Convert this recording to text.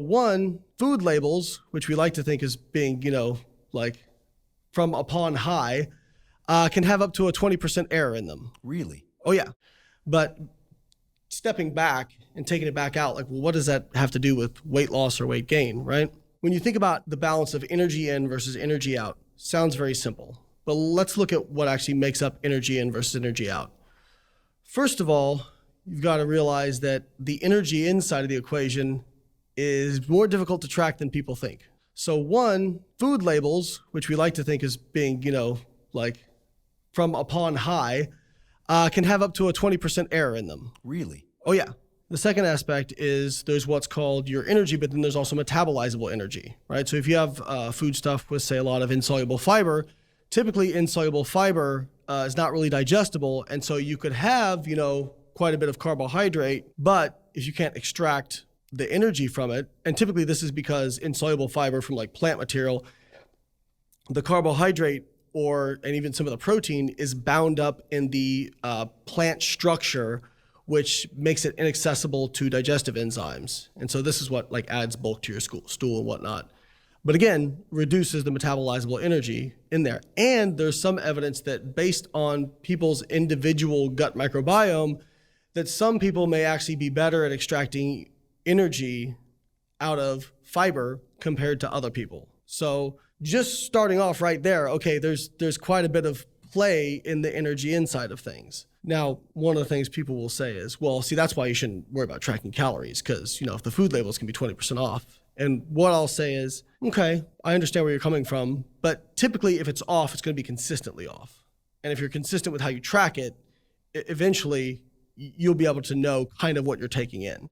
one, food labels, which we like to think as being, like from upon high, can have up to a 20% error in them. Really? Oh yeah. But stepping back and taking it back out, like, well, what does that have to do with weight loss or weight gain, right? When you think about the balance of energy in versus energy out, sounds very simple. But let's look at what actually makes up energy in versus energy out. First of all, you've got to realize that the energy inside of the equation is more difficult to track than people think. So one, food labels, which we like to think as being, like from upon high, can have up to a 20% error in them. Really? Oh yeah. The second aspect is there's what's called your energy, but then there's also metabolizable energy, right? So if you have food stuff with, say, a lot of insoluble fiber, typically insoluble fiber is not really digestible. And so you could have, quite a bit of carbohydrate, but if you can't extract the energy from it, and typically this is because insoluble fiber from like plant material, the carbohydrate and even some of the protein is bound up in the plant structure, which makes it inaccessible to digestive enzymes. And so this is what like adds bulk to your stool and whatnot. But again, reduces the metabolizable energy in there. And there's some evidence that based on people's individual gut microbiome, that some people may actually be better at extracting energy out of fiber compared to other people. So just starting off right there, okay, there's quite a bit of play in the energy inside of things. Now, one of the things people will say is, well, see, that's why you shouldn't worry about tracking calories, because, if the food labels can be 20% off. And what I'll say is, okay, I understand where you're coming from, but typically if it's off, it's going to be consistently off. And if you're consistent with how you track it, eventually you'll be able to know kind of what you're taking in.